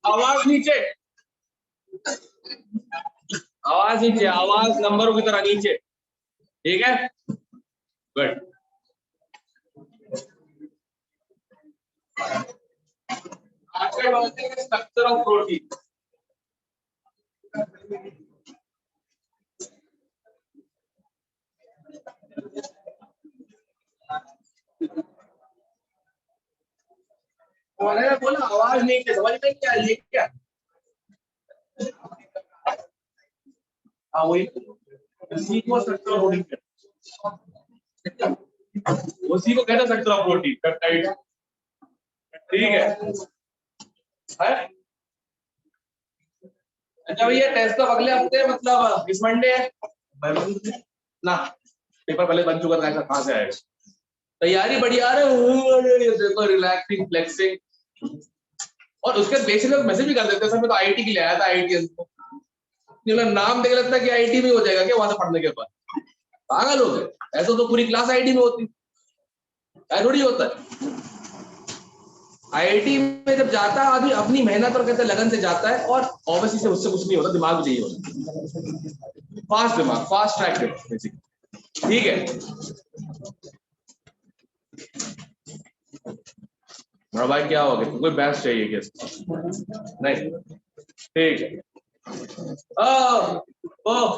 आवाज नीचे, आवाज नीचे, आवाज नंबरों की तरह नीचे, ठीक है, गुड। आगे बढ़ते हैं स्ट्रक्चर ऑफ प्रोटीन। मैंने बोला आवाज नीचे, समझ में क्या ये क्या? हाँ वही उसी को स्ट्रक्चर ऑफ प्रोटीन, उसी को कहते हैं स्ट्रक्चर ऑफ प्रोटीन, पेप्टाइड, ठीक है। अच्छा भैया टेस्ट तो अगले हफ्ते मतलब इस मंडे है ना, पेपर पहले बन चुका था, कहाँ से आएगा? तैयारी बढ़िया रहे, देखो रिलैक्सिंग फ्लेक्सिंग, और उसके बेसिस पे मैसेज भी कर देते हैं सर मैं तो आईटी के लिए आया था, आईटी नाम देख लगता है कि आईटी में हो जाएगा क्या वहां से पढ़ने के बाद? पागल हो गए, ऐसा तो पूरी क्लास आईटी में होती, ऐसा थोड़ी होता है। आईआईटी में जब जाता है आदमी अपनी मेहनत और कहते लगन से जाता है, और ऑब्वियसली से उससे कुछ नहीं होता, दिमाग भी चाहिए होता, फास्ट दिमाग, फास्ट ट्रैक, ठीक है। भाई क्या हो गया, कोई बहस चाहिए क्या? नहीं, ठीक है।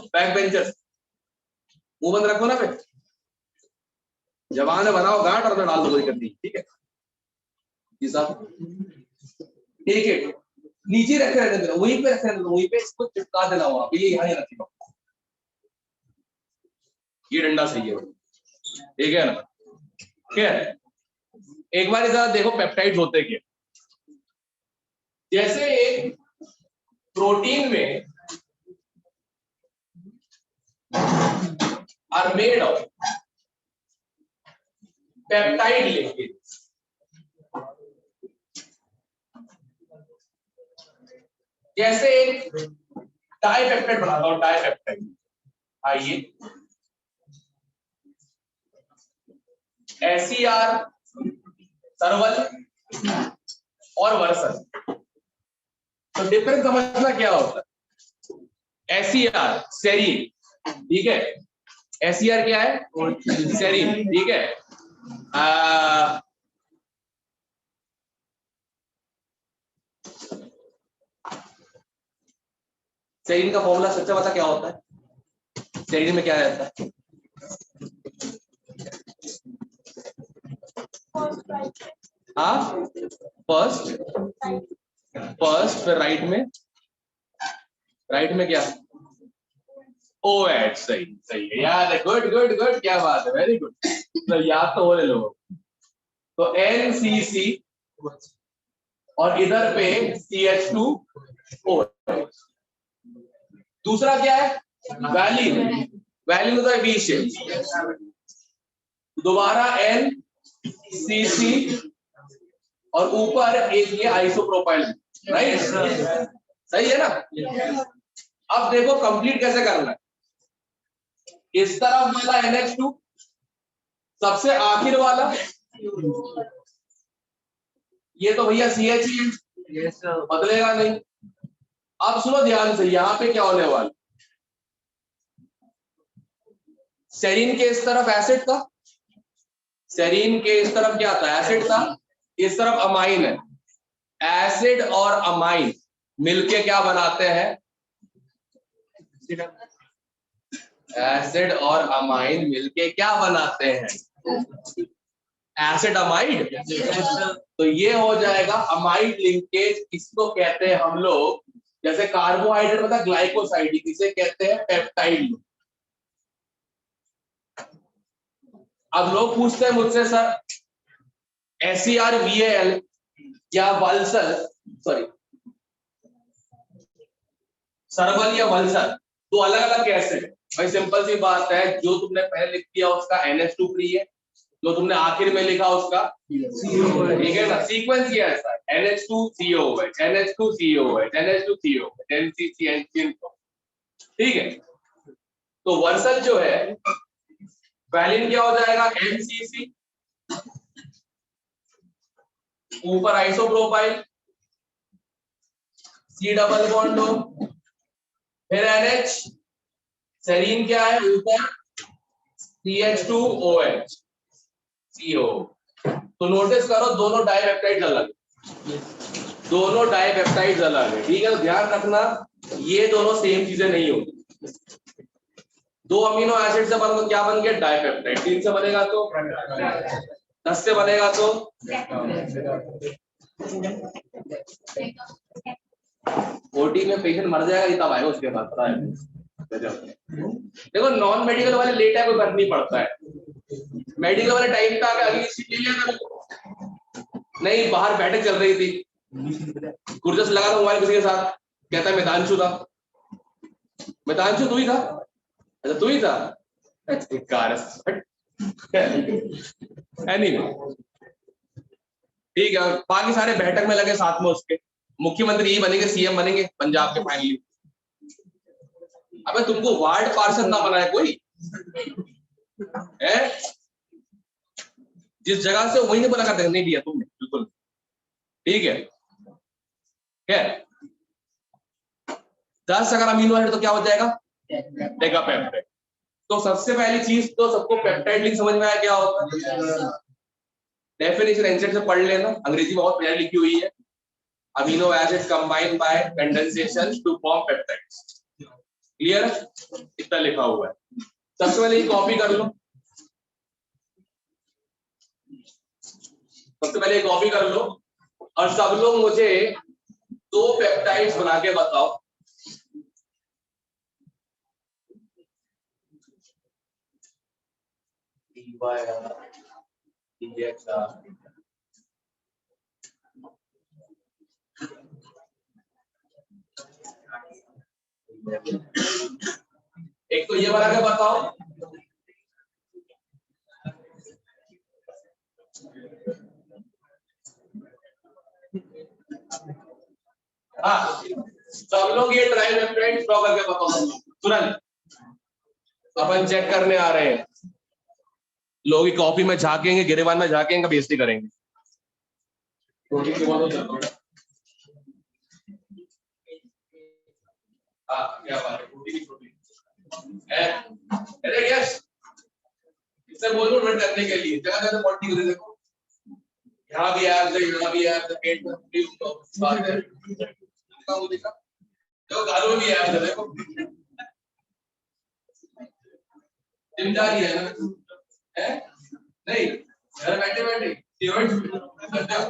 बैक बेंचर्स मुंह बंद रखो ना, पे जवान है बनाओ गांठ और डाल दो, कोई करनी, ठीक है जी साहब, ठीक है। नीचे रखे रहने देना, वहीं पे रखे रहने देना, वहीं पे इसको चिपका देना, वहां पे ये यहाँ ही रखेगा, ये डंडा सही है, ठीक है ना? ठीक है, एक बार इधर देखो पेप्टाइड्स होते क्या। जैसे एक प्रोटीन में are made of peptide linkage, जैसे एक डाइपेप्टाइड बनाता हूं, डाइपेप्टाइड, आइए एसीआर सर्वल और वर्सल, तो डिफरेंस समझना क्या होता है। एसीआर सेरीन, ठीक है, एसीआर क्या है? सेरीन, ठीक है। सेरीन का फॉर्मूला सच्चा पता क्या होता है? सेरीन में क्या रहता है? हाँ, फर्स्ट फिर राइट में क्या? OH, सही सही है, याद है, गुड गुड गुड, क्या बात है, वेरी गुड, तो याद तो हो ले लो। तो NCC और इधर पे CH2OH। दूसरा क्या है? वैलिन, वैलिन होता है V शेप, दोबारा NCC और ऊपर एक ये आइसोप्रोपाइल, राइट, सही है ना? अब देखो कंप्लीट कैसे करना है। इस तरफ वाला NH2, सबसे आखिर वाला ये तो भैया CH ही है, बदलेगा नहीं। अब सुनो ध्यान से, यहां पे क्या होने वाला, सेरीन के इस तरफ एसिड था, सेरीन के इस तरफ क्या था? एसिड था, इस तरफ अमाइन है, एसिड और अमाइन मिलके क्या बनाते हैं? एसिड और अमाइन मिलके क्या बनाते हैं? एसिड अमाइड, तो ये हो जाएगा अमाइड लिंकेज, इसको कहते हैं हम लोग, जैसे कार्बोहाइड्रेट मतलब ग्लाइकोसाइड, इसे कहते हैं पेप्टाइड। अब लोग पूछते हैं मुझसे सर SER-VAL या वल्सल, सॉरी सर्वल या वल्सल, तो अलग अलग कैसे है भाई? सिंपल सी बात है, जो तुमने पहले लिख दिया उसका NH2 फ्री है, जो तुमने आखिर में लिखा उसका ठीक है ना? सीक्वेंस ये ऐसा है, NH2COOH, NH2COOH, NH2COOH, NCC, ठीक है। तो वर्सल जो है वैलिन क्या हो जाएगा, MCC, ऊपर आइसोप्रोपाइल, C डबल बॉन्ड हो, फिर NH, सेरीन क्या है ऊपर, CH2OH, CO। तो नोटिस करो दोनों डाइपेप्टाइड्स अलग, दोनों डाइपेप्टाइड्स अलग है, ठीक है। तो ध्यान रखना ये दोनों सेम चीजें नहीं होती। दो अमीनो एसिड से बन क्या बन गया, डाइपेप्टाइड। 3 से बनेगा तो, 10 से बनेगा तो, OT में पेशेंट मर जाएगा ये तब आएगा उसके बाद, पता है। देखो नॉन मेडिकल वाले लेट है कोई फर्क नहीं पड़ता है, मेडिकल वाले टाइम पे आके अगली सीट ले लिया था। नहीं बाहर बैठक चल रही थी, गुरजस लगा था मोबाइल किसी के साथ, कहता है मितांशु था। मितांशु तू ही था? अच्छा तू ही था, एनीवे ठीक है। बाकी सारे बैठक में लगे साथ में, उसके मुख्यमंत्री ही बनेंगे, CM बनेंगे पंजाब के फाइनली। अबे तुमको वार्ड पार्षद ना बनाए कोई है, जिस जगह से वही नहीं बना कर नहीं दिया तुमने, बिल्कुल ठीक है। क्या 10 अगर अमीनो एसिड तो क्या हो जाएगा, डेकापेप्टाइड। तो सबसे पहली चीज तो सबको पेप्टाइड लिंक समझ में आया क्या होता है, डेफिनेशन एनसेट से पढ़ लेना, अंग्रेजी बहुत प्यारी लिखी हुई है। Amino acid combine by condensation to form peptides, clear है, इतना लिखा हुआ है। सबसे पहले ये कॉपी कर लो, सबसे पहले ये कॉपी कर लो और सब लोग मुझे 2 पेप्टाइड्स बना के बताओ। एक तो ये बना के बताओ, हाँ सब लोग ये ट्राइपेप्टाइड ड्रॉ करके बताओ तुरंत। अपन चेक करने आ रहे हैं, लोग की कॉपी में झाकेंगे, गिरेबान में झाकेंगे, बेइज्जती करेंगे। क्या बात है, अरे यस इससे बोलो नोट करने के लिए, जगह जगह पॉइंटिंग कर देखो, यहाँ भी ऐप है, यहाँ भी ऐप है, पेट में प्लीज तो बात है, वो देखा तो गालों भी ऐप है, देखो जिम्मेदारी है ना, है नहीं घर बैठे बैठे करते हो।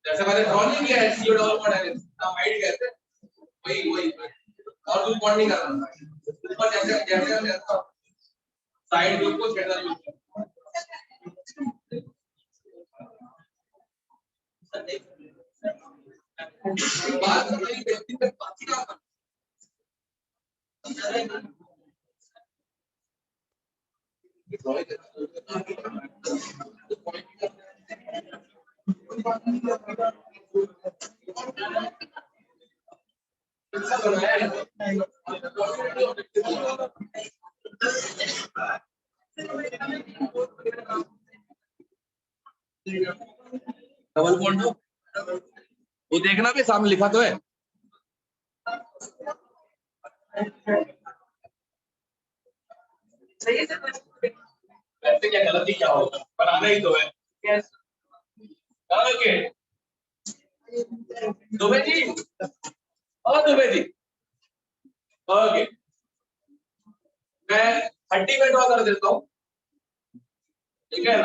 जैसे मैंने ड्रॉ नहीं किया है सीओ डबल बॉन्ड है ना वाइट कहते हैं वही वही और कुछ बॉन्ड नहीं करना ऊपर जैसे जैसे साइड ग्रुप को छेड़ना यूज बात व्यक्ति में बाकी का डबल बॉन्ड हो वो देखना भी सामने लिखा तो है वैसे क्या गलती क्या होगा बनाना ही तो है ओके दुबे जी और दुबे जी ओके मैं 30 में ड्रॉ कर देता हूँ ठीक है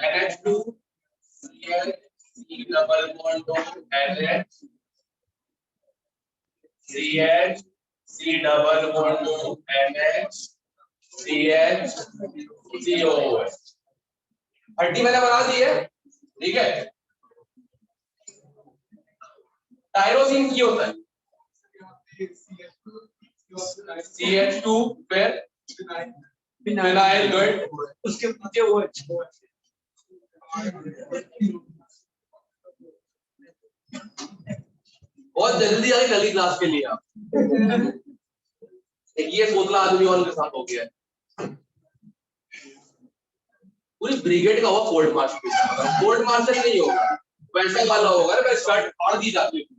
NH2 Cl C double bond NH CH C double bond NH CH COOH 30 मैंने बना दी है ठीक है टायरोसिन की होता है CH2 फिर फिनाइल गुड उसके पीछे वो बहुत जल्दी आई अगली क्लास के लिए आप एक ये सोचना आदमी और के साथ हो गया है पूरी ब्रिगेड का हुआ कोल्ड मार्शल नहीं होगा वैसा वाला होगा ना शर्ट फाड़ दी जाती है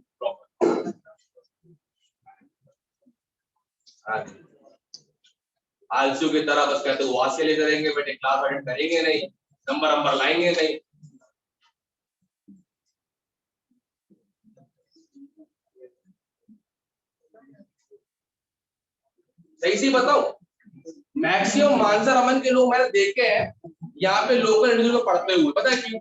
आलसू की तरह बस कहते वहां से ले करेंगे बेटे क्लास अटेंड करेंगे नहीं नंबर लाएंगे नहीं सही सी बताओ मैक्सिमम मानसर अमन के लोग मैंने देखे हैं यहाँ पे लोकल इंडिविजुअल पढ़ते हुए पता है क्यों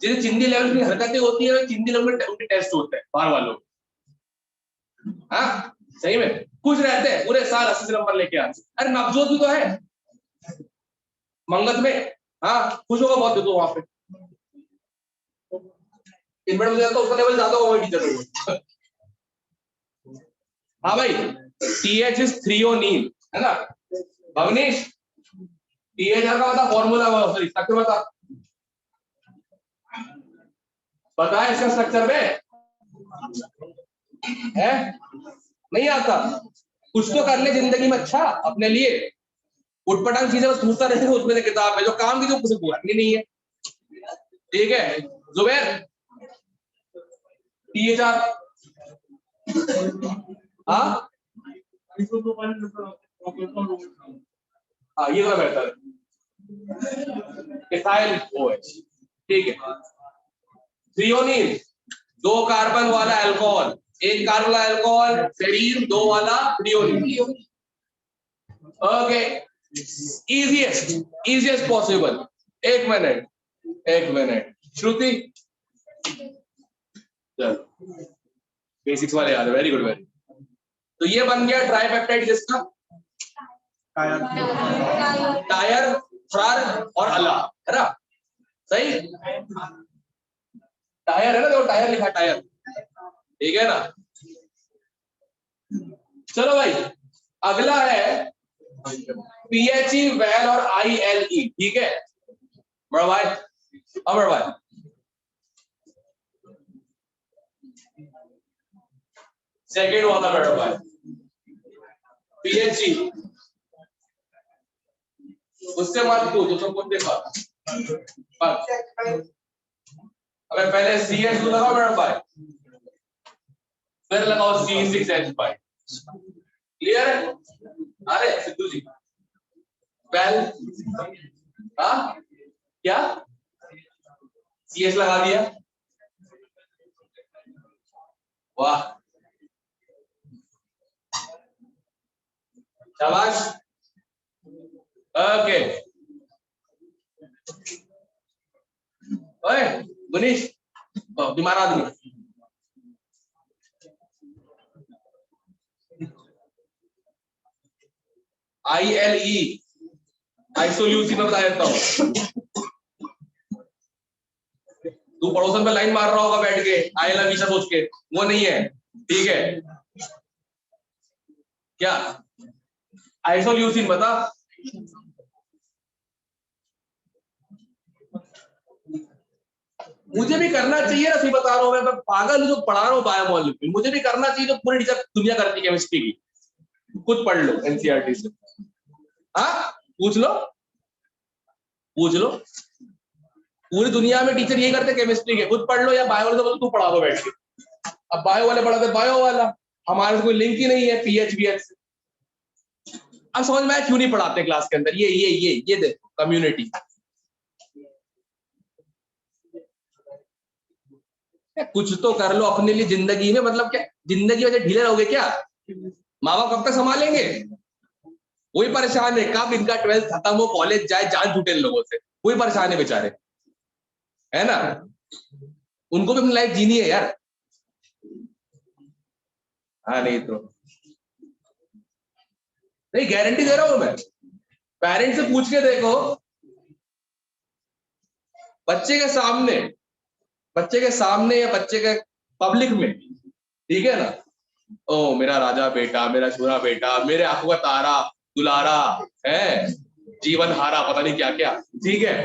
जिन्हें चिंदी लेवल की हरकतें होती है चिंदी लेवल में उनके टेस्ट होते हैं बाहर वालों हाँ सही में खुश रहते हैं पूरे साल 80 नंबर लेके आते अरे नवजोत भी तो है मंगत में हाँ खुश होगा बहुत देखो वहां पे इनमें मुझे लगता है उसका लेवल ज्यादा होगा टीचर हाँ भाई TH इज थ्रियोनील है ना भवनीश THR का बता फॉर्मूला सॉरी स्ट्रक्चर बता है इसका स्ट्रक्चर में है नहीं आता कुछ तो कर ले जिंदगी में अच्छा अपने लिए उठपटांग चीजें बस पूछता रहेगा उसमें किताब है जो काम की जो कुछ पूरा नहीं है ठीक है जुबैर THR हाँ ये तो बेहतर इथाइल OH ठीक है थ्रियोनील 2 कार्बन वाला अल्कोहल 1 कार्बन वाला अल्कोहल सेरीन 2 वाला थ्रियोनील ओके इजीएस्ट पॉसिबल 1 मिनट श्रुति बेसिक्स वाले याद है वेरी गुड वेरी तो ये बन गया ट्राइपेप्टाइड जिसका टायर फ्रार और अला है ना सही टायर है ना देखो टायर लिखा टायर ठीक है ना चलो भाई अगला है PHE वैल और ILE ठीक है बड़ा भाई अमर भाई सेकेंड वाला बड़ा भाई PHE उससे मत पूछ तो कुछ देखा अबे पहले CH2 लगाओ मेरे भाई, फिर लगाओ C6H5। क्लियर है? अरे सिद्धू जी, वेल हाँ क्या CH लगा दिया, वाह शाबाश। ओके ओए मुनीश, बीमार आदमी, ILE आइसोल्यूसिन बता देता हूँ। तू पड़ोसन पे लाइन मार रहा होगा बैठ के आयला वीजा सोच के, वो नहीं है, ठीक है? क्या आइसोल्यूसिन बता। मुझे भी करना चाहिए ना, बता रहा हूँ मैं पागल हूँ जो पढ़ा रहा हूँ बायोमोलिक्यूल, मुझे भी करना चाहिए जो पूरी टीचर दुनिया करती है केमिस्ट्री की। खुद पढ़ लो NCERT से, हाँ पूछ लो पूछ लो, पूरी दुनिया में टीचर यही करते केमिस्ट्री के, खुद पढ़ लो या बायो वाले तो तू पढ़ा दो बैठ के। अब बायो वाले पढ़ाते बायो वाला, हमारे कोई लिंक ही नहीं है PH से। अब समझ में आया क्यों नहीं पढ़ाते क्लास के अंदर? ये देखो कम्युनिटी, कुछ तो कर लो अपने लिए जिंदगी में, मतलब क्या जिंदगी में ढीले रहोगे क्या? माँ बाप कब तक संभालेंगे? वही परेशान है, कब इनका 12th खत्म हो, कॉलेज जाए, जान छूटे इन लोगों से, वही परेशान है बेचारे, है ना? उनको भी अपनी लाइफ जीनी है यार। हाँ नहीं तो नहीं, गारंटी दे रहा हूं मैं, पेरेंट्स से पूछ के देखो, बच्चे के सामने, बच्चे के सामने या बच्चे के पब्लिक में, ठीक है ना? ओ मेरा राजा बेटा, मेरा छोरा बेटा, मेरे आंखों का तारा, दुलारा है, जीवन हारा, पता नहीं क्या क्या, ठीक है?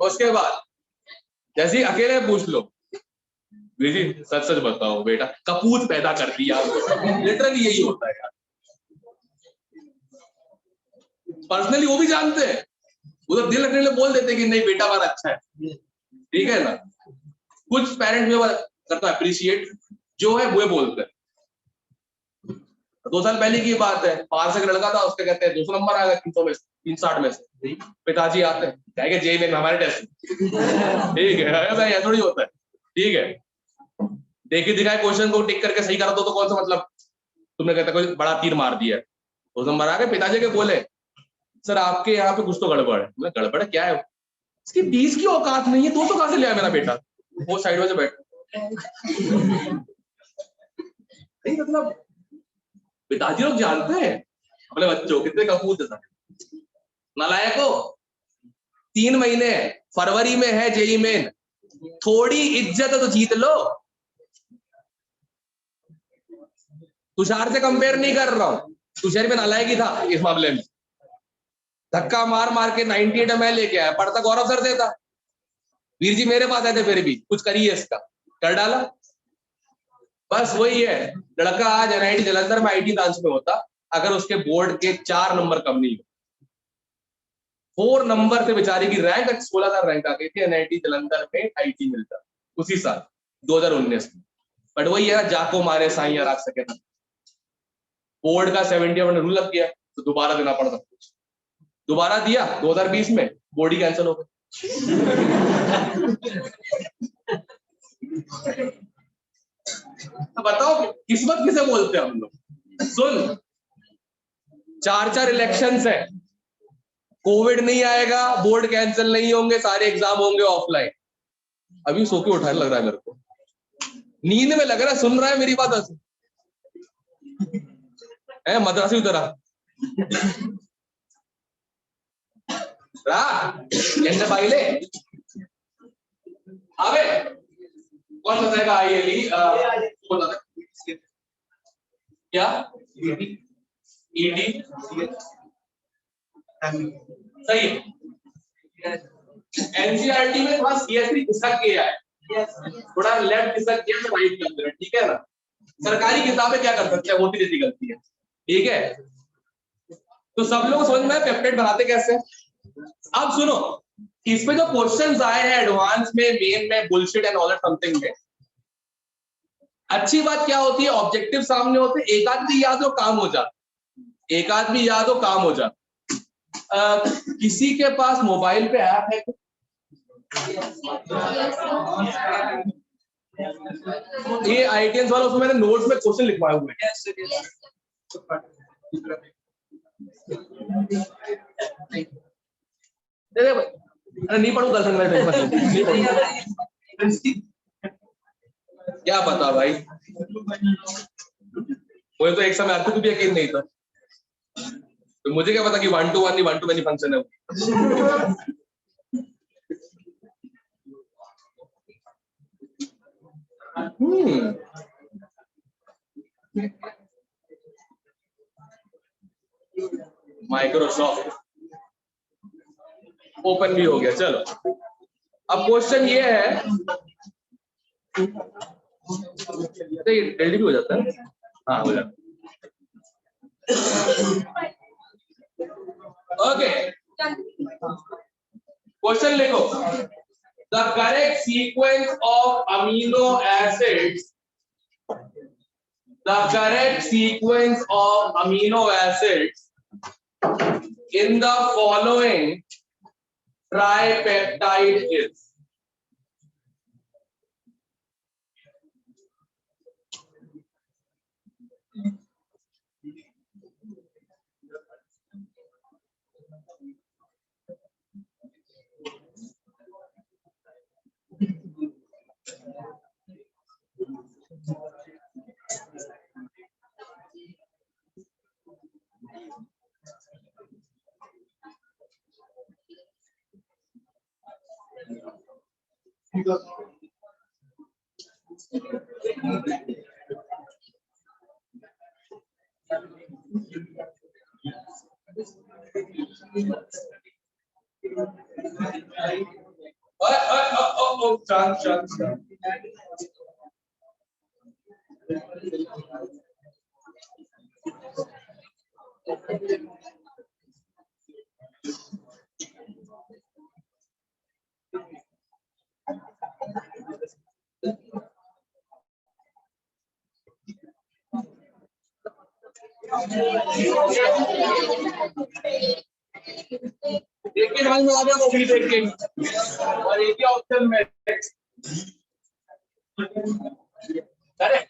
उसके बाद जैसे ही अकेले पूछ लो, जी सच सच बताओ बेटा कपूत पैदा कर दिया, लिटरली यही होता है यार। पर्सनली वो भी जानते हैं, वो तो दिल रखने के लिए बोल देते हैं कि नहीं बेटा हमारा अच्छा है, ठीक है ना? कुछ पेरेंट्स में करता है अप्रिशिएट, जो है वो बोलते हैं। 2 साल पहले की बात है, बाहर से एक लड़का था, उसके कहते हैं 200 नंबर आ गया 300 में 360 में से, पिताजी आते हैं कहेंगे जेई में हमारे टेस्ट, ठीक है ऐसा थोड़ी होता है, ठीक है? देखिए दिखाए क्वेश्चन को टिक करके सही कर दो तो कौन सा मतलब, तुमने कहता कोई बड़ा तीर मार दिया, 200 नंबर आ गए, पिताजी के बोले सर आपके यहाँ पे कुछ तो गड़बड़ है। मैं गड़बड़ क्या है? इसकी 20 की औकात नहीं है, 200 कहां से ले आया मेरा बेटा? वो साइड में से बैठ नहीं, मतलब पिताजी लोग जानते हैं अपने बच्चों कितने कपूत है। नालायक हो, 3 महीने फरवरी में है जेई मेन, थोड़ी इज्जत है तो जीत लो। तुषार से कंपेयर नहीं कर रहा हूं, तुषार में नालायक ही था इस मामले में, धक्का मार मार के 98 ml लेके आया, पढ़ता गौरव सर देता, वीर जी मेरे पास आए थे, फिर भी कुछ करिए इसका, कर डाला। बस वही है, लड़का आज NIT जलंधर में IT ब्रांच में होता अगर उसके बोर्ड के 4 नंबर कम नहीं हो, 4 नंबर से बेचारे की रैंक 16,000 रैंक आ गई थी, NIT जलंधर में IT मिलता उसी साल 2019 में। बट वही है, जाको मारे साइया रख सके ना, बोर्ड का 71 रूल लग गया तो दोबारा देना पड़ता, दोबारा दिया 2020 में, बोर्ड ही कैंसिल हो गई। तो बताओ किस्मत किसे बोलते हैं हम लोग? सुन, 4 इलेक्शंस है, कोविड नहीं आएगा, बोर्ड कैंसिल नहीं होंगे, सारे एग्जाम होंगे ऑफलाइन। अभी सो के उठाने लग रहा है मेरे को, नींद में लग रहा है, सुन रहा है मेरी बात है मद्रासी तरह कैसे पाइले अबे कौन बताएगा? क्या ED सही है, NCERT में थोड़ा CSC खिसक गया है, थोड़ा लेफ्ट खिसक गया तो राइट के अंदर, ठीक है ना? सरकारी किताबें क्या कर सकते हैं, होती रहती गलती है, ठीक है? तो सब लोग समझ में पेप्टाइड बनाते कैसे? अब सुनो, इसमें जो क्वेश्चंस आए हैं एडवांस में, मेन में, bullshit and all that something में, अच्छी बात क्या होती है, ऑब्जेक्टिव सामने होते, एक आध भी याद हो काम हो जाता, एक आध भी याद हो काम हो जाता। किसी के पास मोबाइल पे ऐप है? ये आईटीएस वालों से मैंने नोट्स में क्वेश्चन लिखवाए हुए हैं। अरे नहीं पढ़ू दर्शन में, नहीं पढ़ू, क्या पता भाई, मुझे तो एक समय आपको भी यकीन नहीं था, तो मुझे क्या पता कि 1 to 1 नहीं 1 to many फंक्शन है। माइक्रोसॉफ्ट ओपन भी हो गया, चलो अब क्वेश्चन ये है, जल्दी भी हो जाता है, हाँ हो जाता है। ओके, क्वेश्चन लिखो, the correct sequence of amino acids, the correct sequence of amino acids in the following tripeptide is. देखिए समझ में आ गया मूवी देख के, और एक ही ऑप्शन में करेक्ट,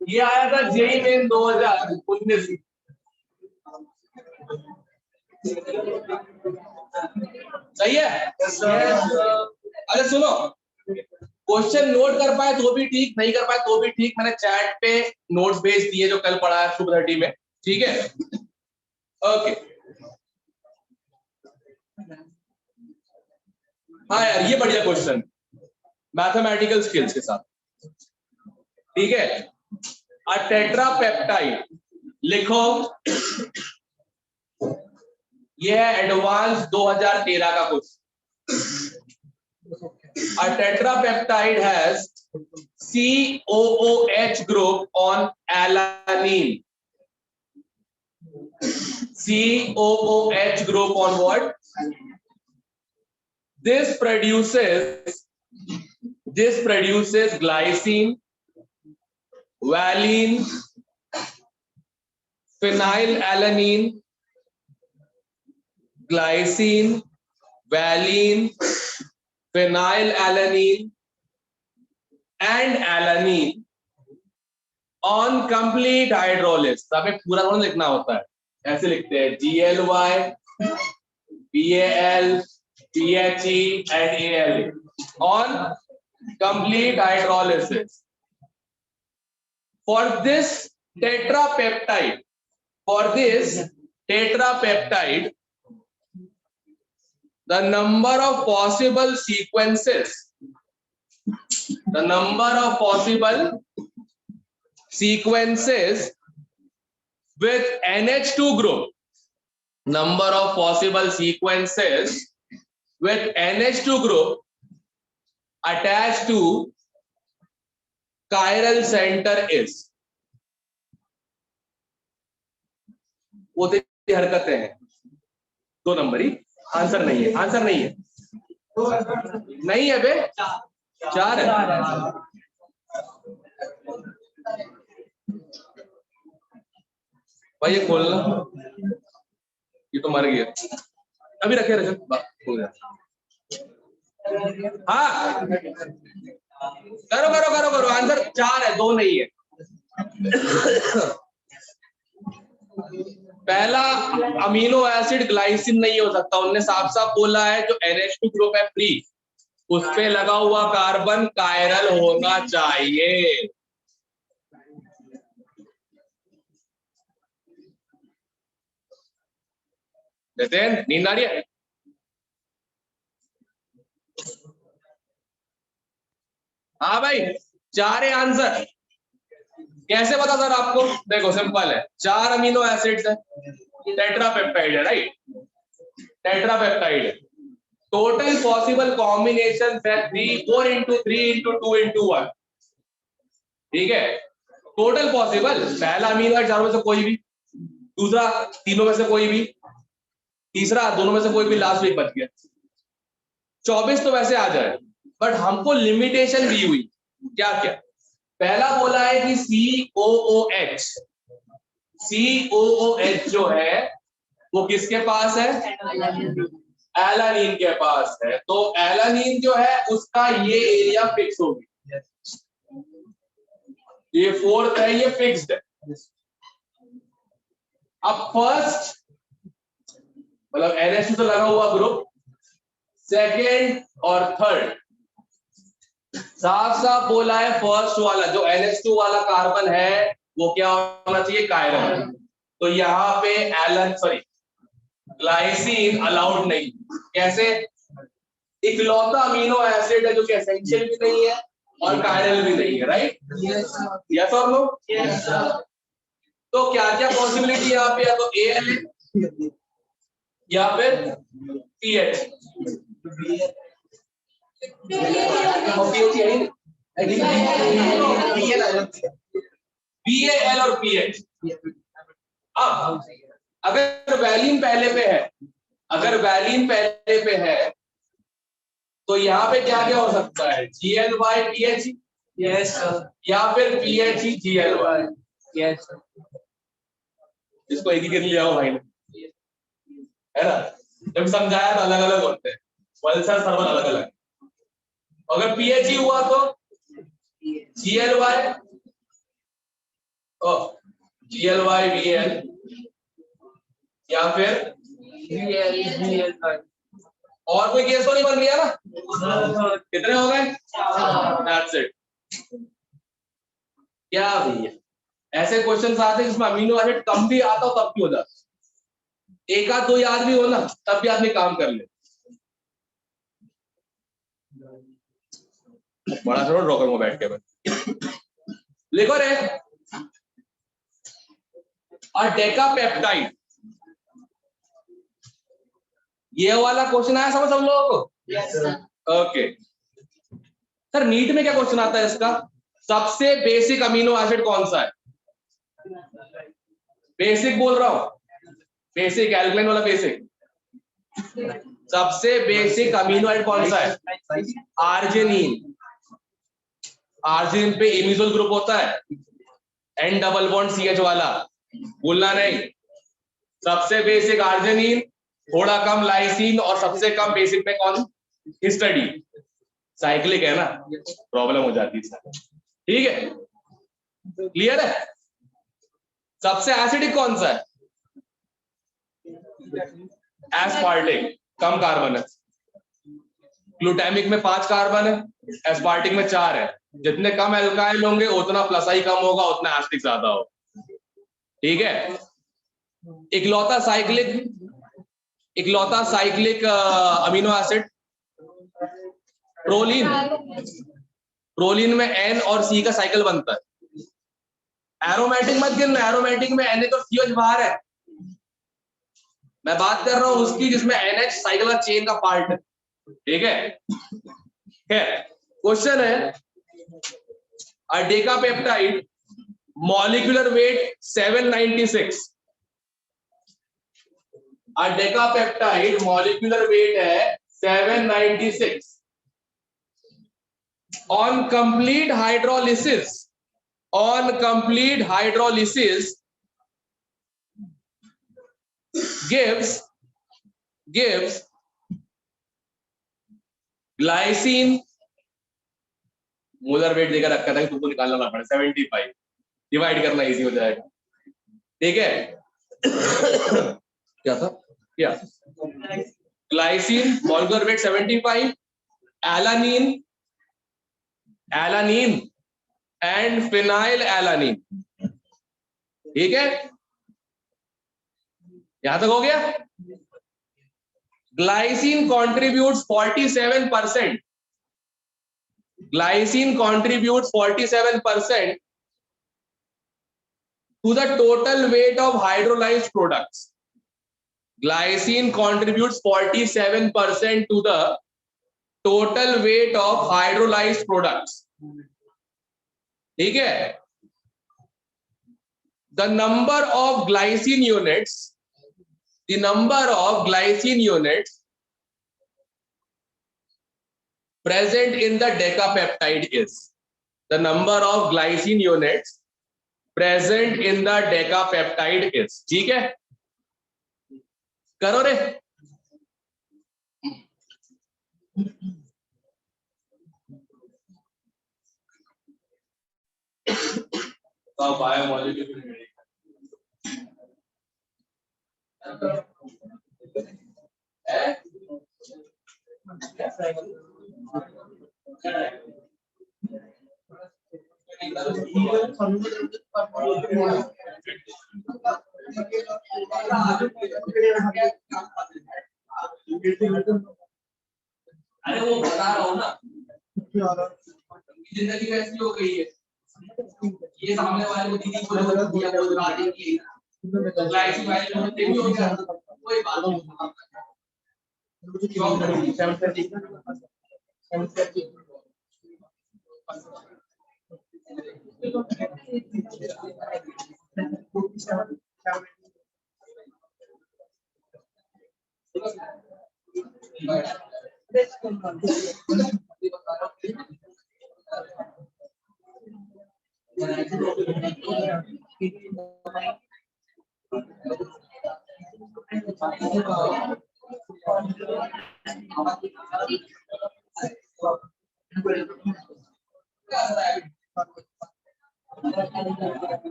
ये आया था जेई मेन 2019। सही है? अरे सुनो, क्वेश्चन नोट कर पाए तो भी ठीक, नहीं कर पाए तो भी ठीक, मैंने चैट पे नोट्स भेज दिए जो कल पढ़ा है सुबह 30 में, ठीक है? ओके, हाँ यार ये बढ़िया क्वेश्चन, मैथमेटिकल स्किल्स के साथ, ठीक है? अ टेट्रापेप्टाइड लिखो, ये है एडवांस 2013 का question. A tetrapeptide has COOH group on alanine. COOH group on what? This produces glycine, valine, phenylalanine, glycine, valine, phenylalanine and alanine on complete hydrolysis। हमें पूरा थोड़ा लिखना होता है, ऐसे लिखते हैं GLY, BAL, PHE and ALA on complete hydrolysis. For this tetrapeptide, the number of possible sequences with NH2 group, number of possible sequences with NH2 group attached to chiral center is, वो हरकतें हैं 2 नंबरी, answer नहीं है, answer नहीं है, नहीं है बे, 4 है। भाई ये खोलना, ये तो मर गया, अभी रखे रखे हो गया। हाँ करो करो करो करो, आंसर 4 है, 2 नहीं है। पहला अमीनो एसिड ग्लाइसिन नहीं हो सकता, उन्होंने साफ साफ बोला है जो NH2 ग्रुप है फ्री, उस पे लगा हुआ कार्बन कायरल होना चाहिए। नितिन नींद आ रही है? हाँ भाई 4 है आंसर। कैसे पता सर आपको? देखो सिंपल है, 4 अमीनो एसिड्स है, टेट्रापेप्टाइड है, राइट, टेट्रापेप्टाइड है। टोटल पॉसिबल कॉम्बिनेशन है 3 4 into 3 into 2 into 1, ठीक है। टोटल पॉसिबल, पहला अमीनो एसिड चारों में से कोई भी, दूसरा तीनों में से कोई भी, तीसरा दोनों में से कोई भी, लास्ट वीक बच गया। 24 तो वैसे आ जाए, बट हमको लिमिटेशन दी हुई, क्या क्या? पहला बोला है कि COOH, COOH जो है वो किसके पास है? एलानीन के पास है। तो एलानीन जो है उसका ये एरिया फिक्स होगी, ये 4th है, ये फिक्स्ड है। अब फर्स्ट मतलब NH2 तो लगा हुआ ग्रुप, सेकेंड और थर्ड साफ साफ बोला है फर्स्ट वाला जो NH2 वाला कार्बन है वो क्या होना चाहिए? कायरल। तो यहाँ पे एलन सॉरी ग्लाइसिन अलाउड नहीं। कैसे? इकलौता अमीनो एसिड है जो कि एसेंशियल भी नहीं है और कायरल भी नहीं है, राइट? यस और नो? तो क्या क्या पॉसिबिलिटी है यहाँ पे? या तो AL या फिर PH, BAL और PH। अब अगर वैलिन पहले पे है, अगर वैलिन पहले पे है तो यहाँ पे क्या क्या हो सकता है? GLY PH, यस, या फिर PH GLY, यस। इसको एक ही कर लिया हो भाई ने, है ना? जब समझाया तो अलग अलग होते हैं, वल्सर सर्वल अलग अलग। अगर PH हुआ तो GLY, GLY VL या फिर VL। और कोई केस तो नहीं बन गया ना? कितने हो गए? That's it। क्या भैया ऐसे क्वेश्चन आते हैं जिसमें अमीनो एसिड कम भी आता हो तब भी हो जाता, एक आध दो याद भी हो ना तब भी आदमी काम कर ले। बड़ा छोड़ो, ड्रॉ करूंगा बैठ के मैं। लिखो रे, डेकापेप्टाइड, ये वाला क्वेश्चन आया समझ सब लोगों को? Yes sir. Okay sir, NEET में क्या क्वेश्चन आता है इसका? सबसे बेसिक अमीनो एसिड कौन सा है? बेसिक बोल रहा हूं, बेसिक एल्कलाइन वाला बेसिक। सबसे बेसिक अमीनो एसिड कौन सा है? आर्जिनिन। आर्जिनिन पे इमिजोल ग्रुप होता है, N डबल बॉन्ड CH वाला, भूलना नहीं। सबसे बेसिक आर्जिनिन, थोड़ा कम लाइसिन और सबसे कम बेसिक में कौन? हिस्टिडीन। साइक्लिक है ना, प्रॉब्लम हो जाती है। ठीक है, क्लियर है? सबसे एसिडिक कौन सा है? एस्पार्टिक, कम कार्बन है। ग्लूटामिक में 5 कार्बन है, एस्पार्टिक में 4 है। जितने कम एल्काइल होंगे उतना प्लस आई कम होगा, उतना एसिडिक ज्यादा होगा। ठीक है, इकलौता cyclic amino acid proline. Proline में N और C का साइकिल बनता है। एरोमेटिक मत गिनना, एरोमेटिक में Na तो CH बाहर है। मैं बात कर रहा हूं उसकी जिसमें NH साइकिल का चेन का पार्ट है। ठीक है, क्वेश्चन है डेकापेप्टाइड, मॉलिक्यूलर वेट 796, डेकापेप्टाइड मॉलिक्यूलर वेट है 796. On complete hydrolysis gives glycine, molar weight देकर रखा था कि तुमको निकालना ना पड़े, 75 डिवाइड करना इजी हो जाएगा, ठीक है. क्या था, क्या glycine molecular weight 75, alanine and phenyl alanine, ठीक है. यहां तक हो गया. Glycine contributes 47%. Glycine contributes 47% to the total weight of hydrolyzed products. Glycine contributes 47% to the total weight of hydrolyzed products. ठीक है. The number of glycine units present in the decapeptide is, the number of glycine units present in the decapeptide is, ठीक है. करो रे. तो biomolecular अरे वो बता रहा हूँ ना, जिंदगी कैसी हो गई है, ये सामने वाले को दीदी को दिया बोल रहा है कि ग्लाइसिन वाले को भी हो गया, कोई बात नहीं.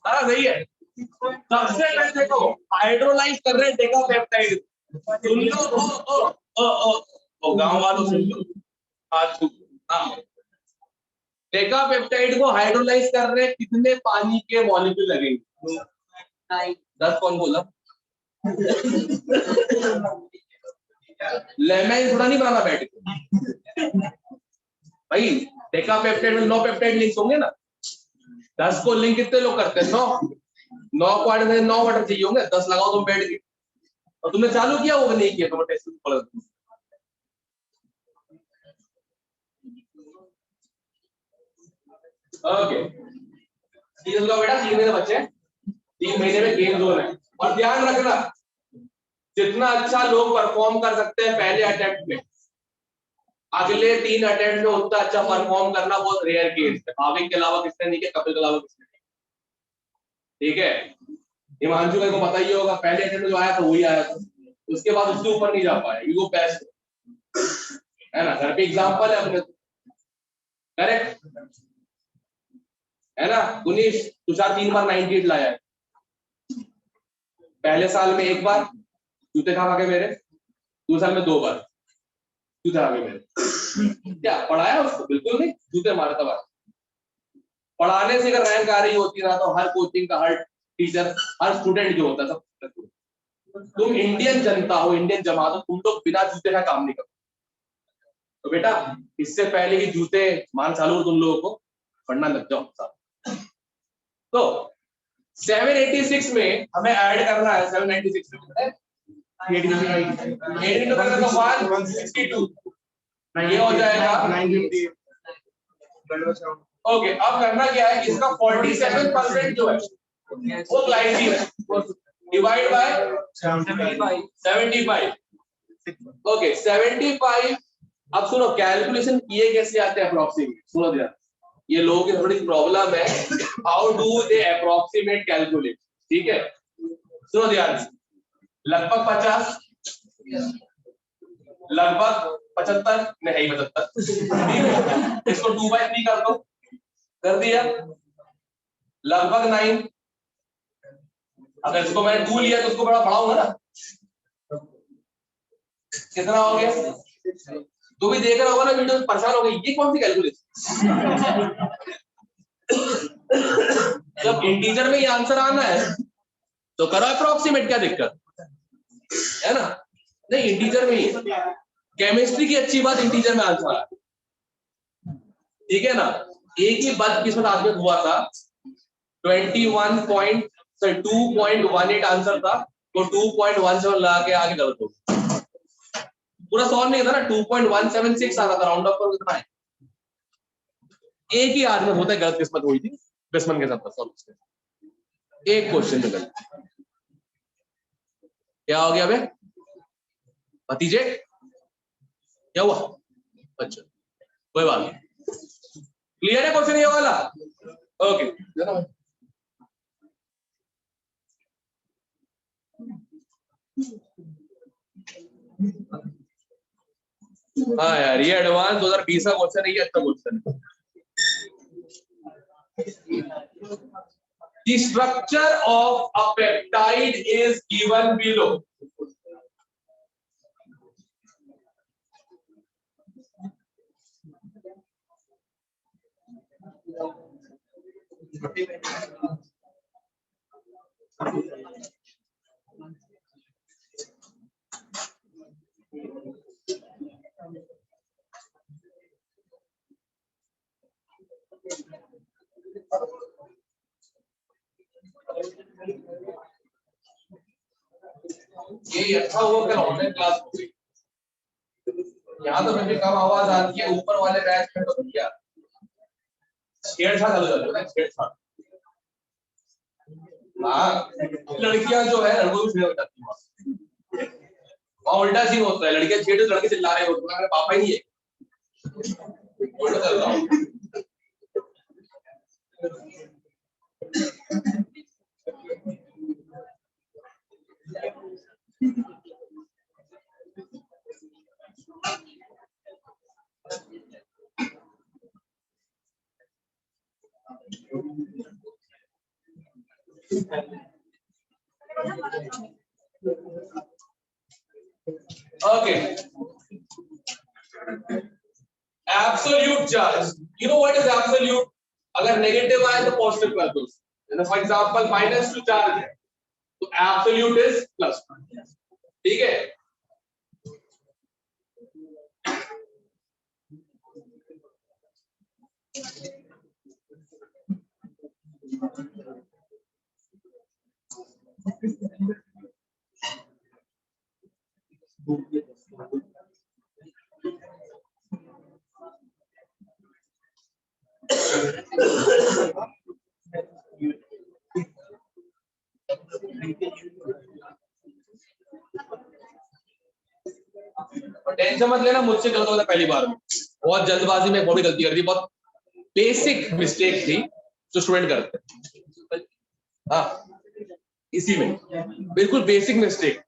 हाँ सही है। सबसे पहले देखो हाइड्रोलाइज कर रहे हैं डेकापेप्टाइड। सुन लो ओ गांव वालों सुन लो। हाँ डेकापेप्टाइड को हाइड्रोलाइज कर रहे हैं, कितने पानी के मॉलिक्यूल लगेंगे? 10 कौन बोला? लेमन थोड़ा नहीं बनाना बैठ के भाई। डेकापेप्टाइड में 9 पेप्टाइड लिंक्स होंगे ना। 10 को लिंक कितने लोग करते हैं? 9 क्वाड में 9 वाटर चाहिए होंगे। 10 लगाओ तुम बैठ के, और तुमने चालू किया वो नहीं किया, तुम्हें टेस्ट पड़ा। ओके सीजन का बेटा 3 महीने बच्चे, 3 महीने में गेम जोन है। और ध्यान रखना जितना अच्छा लोग परफॉर्म कर सकते हैं पहले अटेम्प्ट में, अगले 3 अटेम्प्ट में उतना अच्छा परफॉर्म करना बहुत रेयर केस है। भाविक के अलावा किसने नहीं किया, कपिल के अलावा किसने नहीं। ठीक है, हिमांशु को पता ही होगा, पहले अटेम्प्ट में जो आया था वही आया था, उसके बाद उसके ऊपर नहीं जा पाया, वो बेस्ट है ना। घर पे एग्जाम्पल है अपने, करेक्ट है ना। गुनीश तुषार 3 बार 98 लाया है, पहले साल में 1 बार जूते खा के मेरे, दूसरे साल में 2 बार जूते खा के मेरे। क्या पढ़ाया उसको? बिल्कुल नहीं, जूते मारता बार। पढ़ाने से अगर रैंक आ रही होती ना तो हर कोचिंग का, हर टीचर, हर स्टूडेंट जो होता सब। तुम इंडियन जनता हो, इंडियन जमात हो, तुम लोग बिना जूते का काम नहीं करते। तो बेटा इससे पहले कि जूते मान चालू तुम लोगों को पढ़ना लग जाओ। तो 786 में हमें ऐड करना है, 796 में 162 ये हो जाएगा 950। ओके अब करना क्या है, इसका 47% जो है वो ग्लाइसिन है, डिवाइड बाय 75। ओके 75। अब सुनो कैलकुलेशन किए कैसे आते हैं अप्रोक्सीमेट, सुनो ध्यान, ये लोगों की थोड़ी प्रॉब्लम है, how do they approximate calculate. ठीक है सुनो ध्यान, लगभग 50, लगभग 75 नहीं 75, इसको 2/3 कर दो, कर दिया। लगभग 9, अगर इसको मैंने 2 लिया तो उसको बड़ा बढ़ाऊंगा ना, कितना हो गया? तू भी देख रहा होगा ना वीडियो, परेशान हो गई, ये कौन सी कैलकुलेशन? जब इंटीजर में ये आंसर आना है तो करो अप्रोक्सीमेट, क्या दिक्कत है ना। नहीं इंटीजर में ही, केमिस्ट्री की अच्छी बात इंटीजर में आंसर आया, ठीक है ना। एक ही बदकिस्मत आदमी हुआ था, 2.18 आंसर था, तो 2.17 लगा के आगे गलत हो गया, पूरा सॉल्व नहीं था ना, 2.176 आ रहा था, राउंड ऑफ कितना है। एक ही आदमी होता है गलत किस्मत हुई थी, किस्मत के साथ सॉल्व, एक क्वेश्चन में गलत। क्या हो गया बे भतीजे, क्या हुआ? अच्छा कोई बात नहीं, क्लियर है क्वेश्चन ये वाला? ओके हाँ यार ये एडवांस 2020 का क्वेश्चन है, ये अच्छा क्वेश्चन है। The structure of a peptide is given below. ये अच्छा हुआ कि ऑनलाइन क्लास हो गई, यहाँ तो मुझे कम आवाज आती है, ऊपर वाले बैच में तो भैया छेड़छाड़ चालू हो जाती है, छेड़छाड़। हाँ लड़कियां जो है लड़कों को छेड़ जाती है, वहाँ उल्टा सीन होता है, लड़कियां छेड़ लड़के चिल्ला रहे होते हैं, पापा ही नहीं है, उल्टा चल रहा हूँ। Okay. Absolute charge. You know what is absolute? अगर नेगेटिव आए तो पॉजिटिव कर दो. फॉर एग्जाम्पल -2 चार्ज है तो एब्सोल्यूट इज प्लस. ठीक है. टेंशन मत लेना, मुझसे गलत होता पहली बार में. बहुत जल्दबाजी में बहुत गलती कर दी. बहुत बेसिक मिस्टेक थी जो स्टूडेंट करते. हाँ, इसी में बिल्कुल बेसिक मिस्टेक.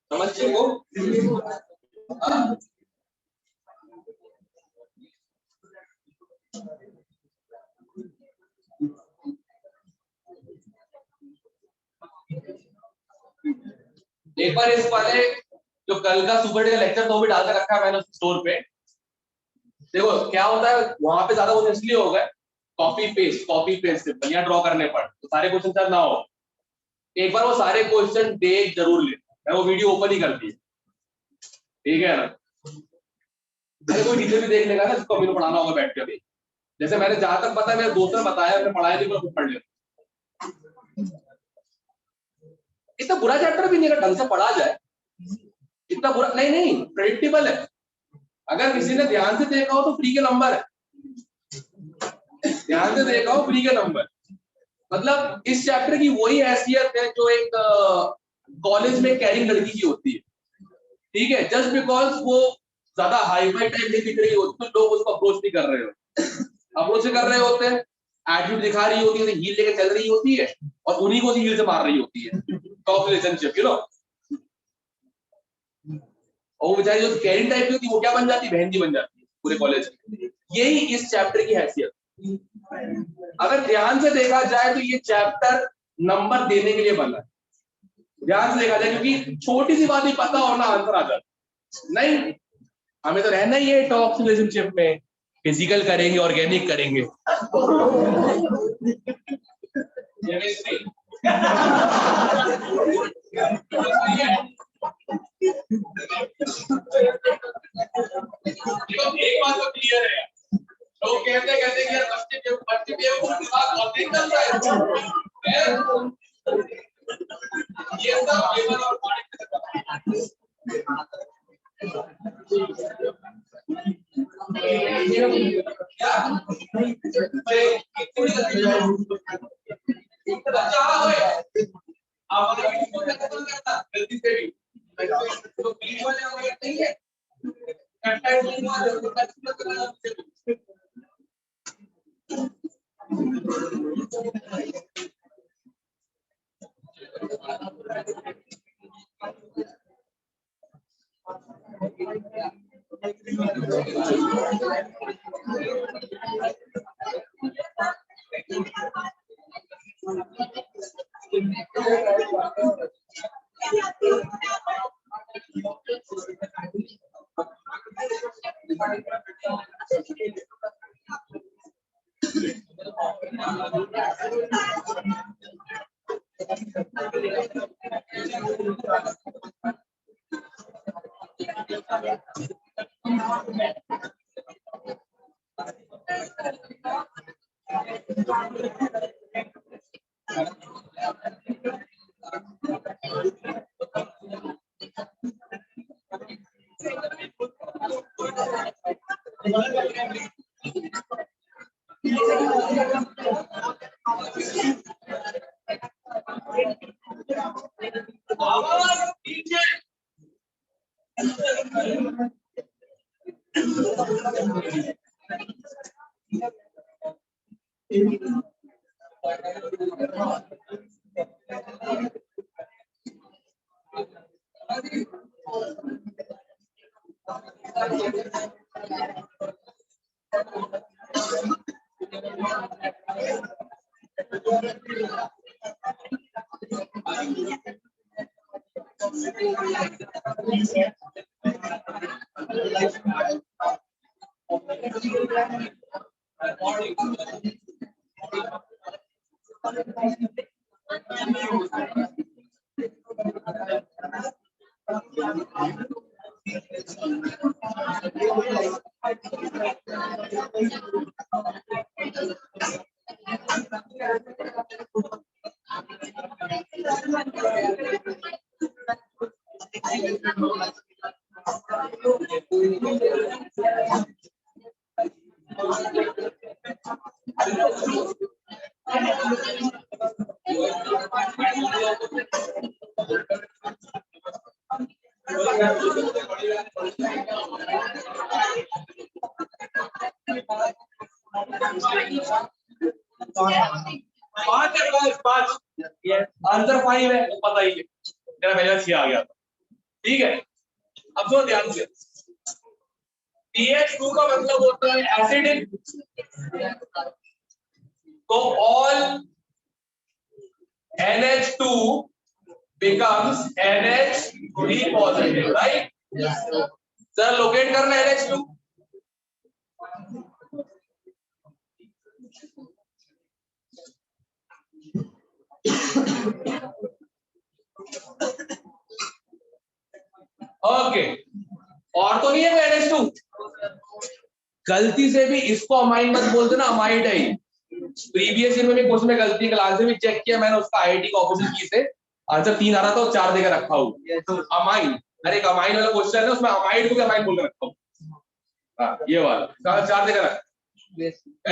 समझते हो? एक बार इस वाले जो कल का सुपर डे का लेक्चर तो भी डाल के रखा है मैंने स्टोर पे. देखो क्या होता है वहां पे ज्यादा वो इसलिए हो गए कॉपी पेस्ट से बढ़िया ड्रॉ करने पर तो सारे क्वेश्चन सर ना हो. एक बार वो सारे क्वेश्चन देख जरूर ले. मैं वो वीडियो ओपन ही करती है. ठीक है ना. अरे कोई टीचर भी देख लेगा ना जिसको अभी पढ़ाना होगा बैठ के. अभी जैसे मैंने जहां तक पता है मेरे दोस्त ने बताया, मैंने पढ़ाया नहीं, खुद पढ़ लिया. इतना बुरा चैप्टर भी नहीं है, ढंग से पढ़ा जाए. इतना बुरा नहीं, प्रेडिक्टेबल है. अगर किसी ने ध्यान से देखा हो तो फ्री के नंबर है. ध्यान से देखा हो फ्री के नंबर. मतलब इस चैप्टर की वही हैसियत है जो एक कॉलेज में कैरिंग लड़की की होती है. ठीक है. जस्ट बिकॉज वो ज्यादा हाई फाई टाइप नहीं दिख रही होती तो लोग उसको अप्रोच नहीं कर रहे हो. अप्रोच कर रहे होते हैं, एटीट्यूड दिखा रही होती है, हील लेके चल रही होती है और उन्हीं को हील से मार रही होती है. Top relationship, you know. और वो बेचारी जो कैरिंग टाइप की होती है वो क्या बन जाती है, बहन जी बन जाती है पूरे कॉलेज की. यही इस चैप्टर की हैसियत. अगर ध्यान से देखा जाए तो ये चैप्टर नंबर देने के लिए बना है. ध्यान से देखा जाए क्योंकि छोटी सी बात ही पता होना आंसर आ जाता. नहीं, हमें तो रहना ही है टॉक्स रिलेशनशिप में. फिजिकल करेंगे, ऑर्गेनिक करेंगे. एक बात तो क्लियर है, लोग कहते कि यार बच्चे बेवकूफ दिमाग और देख चलता है. ये सब लेवल और आंसर 5 है, पता ही है, मेरा पहले 6 आ गया था। ठीक है, अब जो ध्यान से PH2 का मतलब होता है एसिडिक, तो all NH2 becomes NH3 positive, right? Sir locate करना NH2, ओके, और तो नहीं है NH2, गलती से भी इसको अमाइन मत बोल देना, अमाइड है ये। प्रीवियस ईयर में भी क्वेश्चन में गलती क्लास में भी चेक किया मैंने, उसका IIT का ऑपोजिट की से आंसर 3 आ रहा था और 4 देकर रखा हूँ। अमाइन, अरे एक अमाइन वाला क्वेश्चन है उसमें अमाइड को भी अमाइन बोल के रखा हूँ। हाँ ये वाला 4 देकर रखा।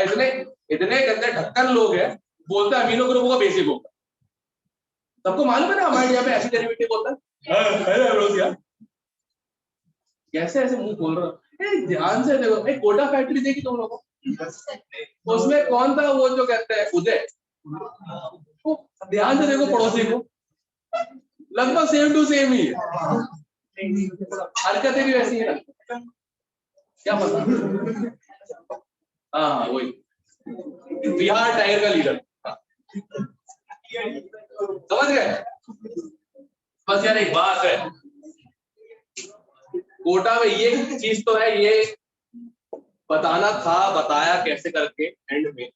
इतने इतने गंदे ढक्कन लोग हैं, बोलते हैं अमीनो ग्रुप का बेसिक होगा। सबको मालूम है ना अमाइड यहाँ पे एसिड डेरिवेटिव होता है। कैसे ऐसे मुंह खोल रहा है, ध्यान से देखो। एक कोटा फैक्ट्री देखी तुम लोगों को, उसमें कौन था वो जो कहते हैं उदय, ध्यान से देखो पड़ोसी को, लगभग सेम टू सेम ही है, हरकतें भी वैसी है ना, क्या पता। हाँ वही बिहार टाइगर का लीडर, समझ गए। बस यार एक बात है, कोटा में ये चीज तो है, ये बताना था, बताया कैसे करके एंड में।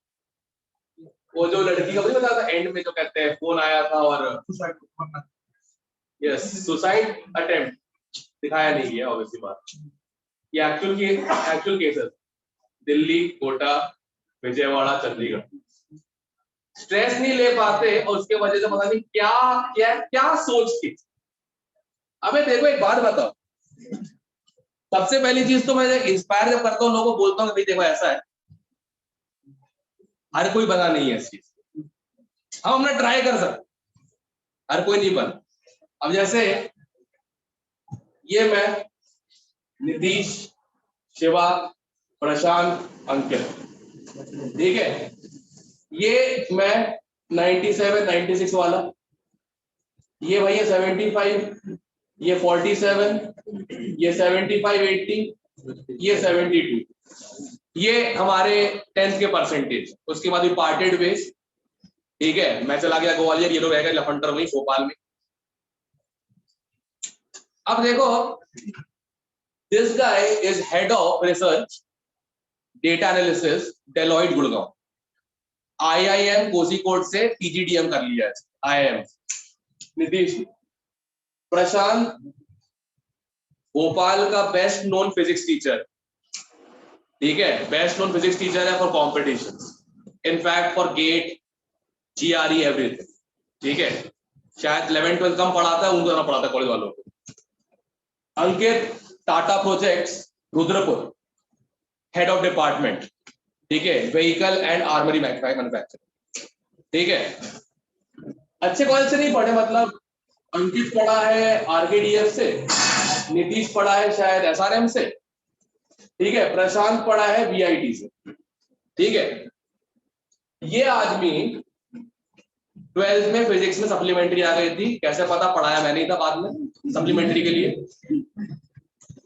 वो जो लड़की का मुझे बताया था एंड में, जो कहते हैं फोन आया था और यस सुसाइड अटेम्प्ट दिखाया नहीं है, ऑब्वियसली बात। ये actual cases Delhi, Kota, Vijayawada, Chandigarh, stress नहीं ले पाते और उसके वजह से पता नहीं क्या क्या क्या सोच के। अबे देखो एक बात बताओ, सबसे पहली चीज तो मैं इंस्पायर जब करता हूँ लोगों को बोलता हूँ भाई देखो ऐसा है, हर कोई बना नहीं है इस चीज, हम अपना ट्राई कर सकते, हर कोई नहीं बना। अब जैसे ये मैं, नीतीश, शिवा, प्रशांत, अंकित, ठीक है, ये मैं 97 96 वाला, ये भैया 75, ये 47, ये 75 80, ये 72, ये हमारे 10th के परसेंटेज। उसके बाद पार्टेड वेज, ठीक है, मैं चला गया ग्वालियर, ये लोग रह गए लफंटर वही भोपाल में। अब देखो, this guy is head of research data analysis Deloitte Gurgaon, IIM Kozhikode से PGDM कर लिया है IIM। नीतीश, प्रशांत भोपाल का बेस्ट नोन फिजिक्स टीचर, ठीक है, बेस्ट नोन फिजिक्स टीचर है for competitions, in fact for GATE, GRE everything, ठीक है, शायद 11 12 कम पढ़ाता है, उनको पढ़ाता है कॉलेज वालों को। Ankit Tata projects Rudrapur, head of department, ठीक है, व्हीकल एंड आर्मरी मैन्युफैक्चरिंग, ठीक है, अच्छे कॉलेज से नहीं पढ़े, मतलब अंकित पढ़ा है RKDF से, नीतीश पढ़ा है शायद SRM से, ठीक है, प्रशांत पढ़ा है VIT से, ठीक है। ये आदमी 12th में फिजिक्स में सप्लीमेंट्री आ गई थी, कैसे पता, पढ़ाया मैंने ही था बाद में सप्लीमेंट्री के लिए।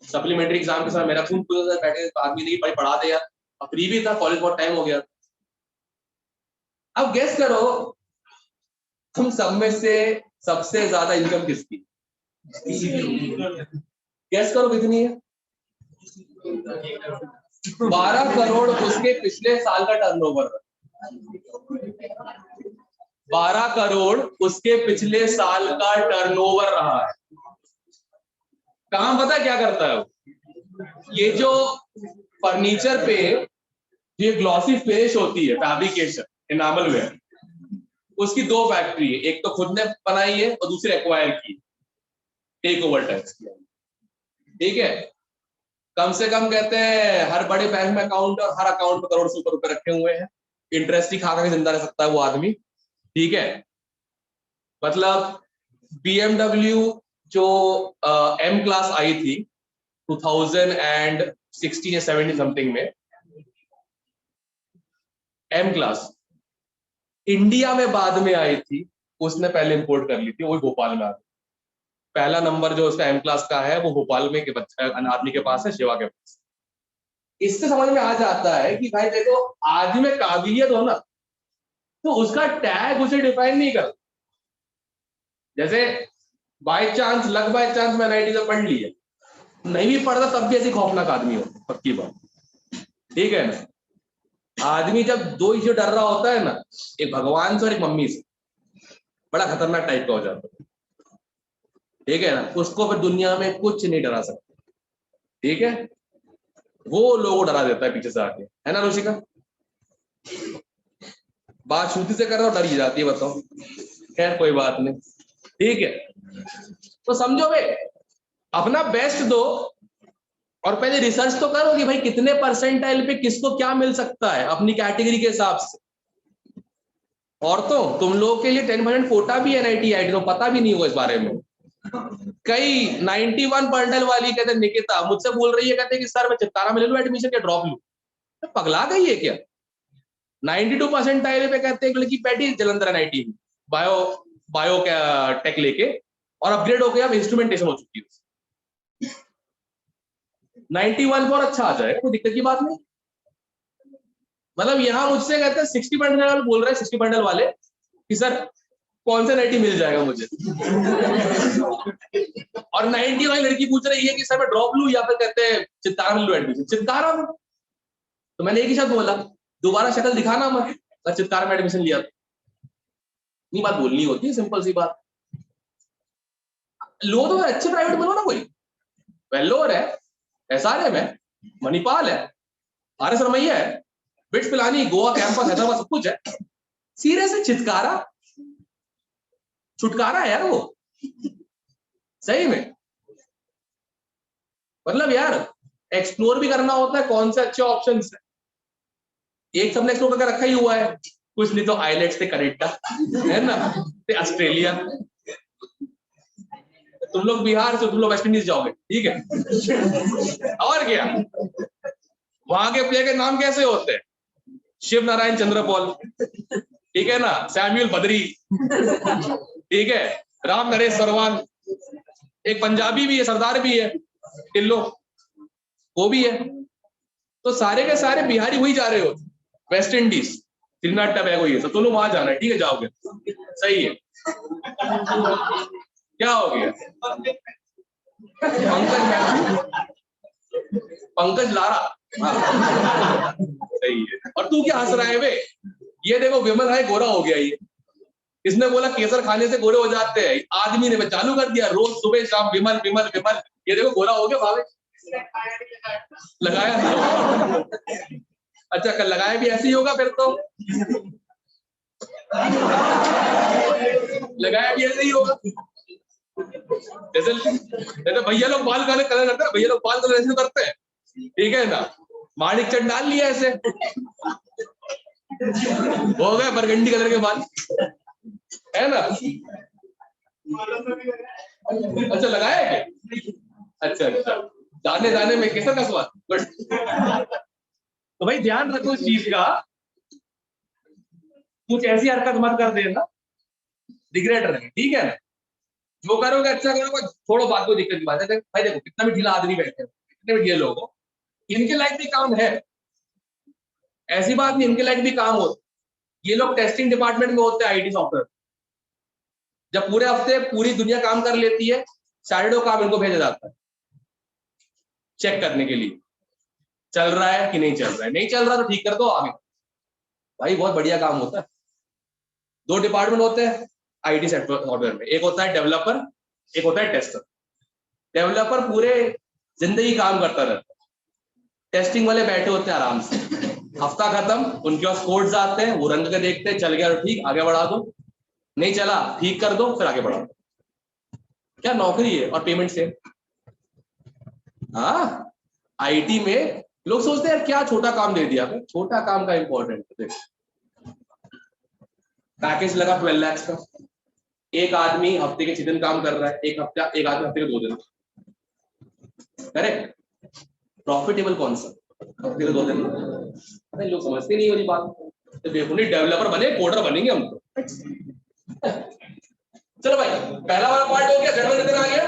सप्लीमेंट्री एग्जाम के समय मेरा खून खुल बैठे आदमी नहीं भाई पढ़ा दे यार, अब फ्री भी था, कॉलेज बहुत टाइम हो गया। अब गेस करो तुम सब में से सबसे ज्यादा इनकम किसकी, गेस करो कितनी है? 12 करोड़ उसके पिछले साल का टर्नओवर। 12 करोड़ उसके पिछले साल का टर्नओवर रहा है। काम पता क्या करता है? ये जो फर्नीचर पे ये ग्लॉसी फिनिश होती है, फैब्रिकेशन, एनामल वेयर, उसकी 2 फैक्ट्री है, एक तो खुद ने बनाई है और दूसरी एक्वायर की, टेक ओवर टैक्स किया, ठीक है। कम से कम कहते हैं हर बड़े बैंक में अकाउंट और हर अकाउंट में करोड़ से ऊपर रुपए रखे हुए हैं, इंटरेस्ट ही खा के जिंदा रह सकता है वो आदमी, ठीक है। मतलब BMW जो M क्लास आई थी 2016 या 17 समथिंग में, M क्लास इंडिया में बाद में आई थी, उसने पहले इंपोर्ट कर ली थी, वही भोपाल में आ गई। पहला नंबर जो उसका M क्लास का है वो भोपाल में के बच्चा आदमी के पास है, शिवा के पास। इससे समझ में आ जाता है कि भाई देखो आदमी में काबिलियत हो ना तो उसका टैग उसे डिफाइन नहीं करता। जैसे by chance, luck by chance मैं NIT से पढ़ लिया, नहीं भी पढ़ता तब भी ऐसी खौफनाक आदमी हो, पक्की बात, ठीक है ना। आदमी जब 2 चीजें डर रहा होता है ना, एक भगवान से और एक मम्मी से, बड़ा खतरनाक टाइप का हो जाता है, ठीक है ना। उसको फिर दुनिया में कुछ नहीं डरा सकता, ठीक है। वो लोगों डरा देता है पीछे से आके, है ना रुचिका? बात श्रुति से कर रहा हूं, डर ही जाती है, बताओ। खैर कोई बात नहीं, ठीक है। तो समझो भाई, अपना बेस्ट दो और पहले रिसर्च तो करो कि भाई कितने परसेंटाइल पे किसको क्या मिल सकता है अपनी कैटेगरी के हिसाब से। और तो तुम लोगों के लिए 10% कोटा भी है NIT IIT, तो पता भी नहीं होगा इस बारे में। कई 91 परसेंटाइल वाली कहते निकिता मुझसे बोल रही है, कहते कि सर मैं चित्तारा में ले लूं एडमिशन या ड्रॉप लूं? तो पगला गई है क्या? 92 परसेंटाइल पे कहते हैं एक लड़की बैठी जलंधर NIT में, बायो क्या टेक लेके, और अपग्रेड हो गया, इंस्ट्रूमेंटेशन हो चुकी है। 91 पर अच्छा आ जाएगा, कोई दिक्कत की बात नहीं। मतलब यहाँ मुझसे कहते हैं 60 परसेंटाइल वाले बोल रहे हैं, 60 परसेंटाइल वाले कि सर कौन सा NIT मिल जाएगा मुझे। और 90 वाली लड़की पूछ रही है कि सर मैं ड्रॉप लूं या फिर कहते हैं चित्तारा में लूं एडमिशन। चित्तारा में, तो मैंने एक ही शब्द बोला, दोबारा शक्ल दिखाना मत, चित्तारा में एडमिशन लिया। नहीं बात बोलनी होती है, सिंपल सी बात। लो तो अच्छे प्राइवेट बनो ना, कोई वेल्लोर है, SRM है, मणिपाल है, RS रमैया है, बिट्स पिलानी, गोवा कैंपस, हैदराबाद, सब कुछ है। सीरियस है, चित्कारा छुटकारा है यार वो, सही में। मतलब यार एक्सप्लोर भी करना होता है कौन से अच्छे ऑप्शंस है। एक सबने एक्सप्लोर करके रखा ही हुआ है, कुछ नहीं तो आइलेट्स से कनेडा, है ना, ते ऑस्ट्रेलिया। तुम लोग बिहार से, तुम लोग वेस्ट इंडीज जाओगे, ठीक है। और क्या, वहां के प्लेयर के नाम कैसे होते हैं? शिव नारायण चंद्रपॉल, ठीक है ना, सैम्यूल बद्री, ठीक है, राम नरेश सरवान, एक पंजाबी भी है, सरदार भी है, टिल्लो, वो भी है। तो सारे के सारे बिहारी वही जा रहे हो, वेस्ट इंडीज, त्रिनाद टबैगो, ये सब तो लोग वहां जाना है, ठीक है, जाओगे, सही है। क्या हो गया? पंकज लारा, हाँ। सही है। और तू क्या हंस रहा है बे? ये देखो विमल है, गोरा हो गया ये, इसने बोला केसर खाने से गोरे हो जाते हैं, आदमी ने चालू कर दिया रोज सुबह शाम विमल विमल विमल, ये देखो गोरा हो गया भावे, लगाया। अच्छा कल लगाया भी ऐसे ही होगा फिर तो, लगाया भी ऐसे ही होगा। जैसे भैया लोग बाल काले कलर करते हैं, भैया लोग बाल कलर ऐसे करते हैं, ठीक है ना, माणिक चंद डाल लिया ऐसे, हो गए बरगंडी कलर के बाल, है ना। अच्छा लगाया है क्या? अच्छा अच्छा, दाने दाने में केसर का स्वाद। तो भाई ध्यान रखो इस चीज का, कुछ ऐसी हरकत मत कर देना रिग्रेट रहेंगे, ठीक है ना। जो करोगे अच्छा करोगे, छोड़ो बात, कोई दिक्कत की बात है भाई। देखो कितना भी ढीला आदमी बैठे हैं, कितने भी ढीले लोग हो, इनके लायक भी काम है, ऐसी बात नहीं, इनके लायक भी काम हो। ये लोग टेस्टिंग डिपार्टमेंट में होते हैं आईटी सॉफ्टवेयर। जब पूरे हफ्ते पूरी दुनिया काम कर लेती है, सैटरडे को काम इनको भेजा जाता है चेक करने के लिए, चल रहा है कि नहीं चल रहा है, नहीं चल रहा तो ठीक कर दो आगे। भाई बहुत बढ़िया काम होता है। दो डिपार्टमेंट होते हैं आईटी सॉफ्टवेयर में, एक होता है डेवलपर, एक होता है टेस्टर। डेवलपर पूरे जिंदगी काम करता रहता है, टेस्टिंग वाले बैठे होते हैं आराम से, हफ्ता खत्म उनके पास कोड्स आते हैं, वो रंग के देखते हैं, चल गया तो ठीक, आगे बढ़ा दो, नहीं चला ठीक कर दो, फिर आगे बढ़ा दो। क्या नौकरी है और पेमेंट सेम। हाँ, आईटी में लोग सोचते हैं यार क्या छोटा काम दे दिया, छोटा काम का इंपॉर्टेंट है। पैकेज लगा 12 लाख का, एक आदमी हफ्ते के 6 दिन काम कर रहा है, एक आदमी हफ्ते के 2 दिन। करेक्ट, प्रॉफिटेबल कौन सा, हफ्ते के 2 दिन। अरे लोग समझते नहीं वाली बात, तो देखो नहीं डेवलपर बने कोडर बनेंगे हम तो। चलो भाई, पहला वाला पार्ट हो गया, जनरल कितना आ गया,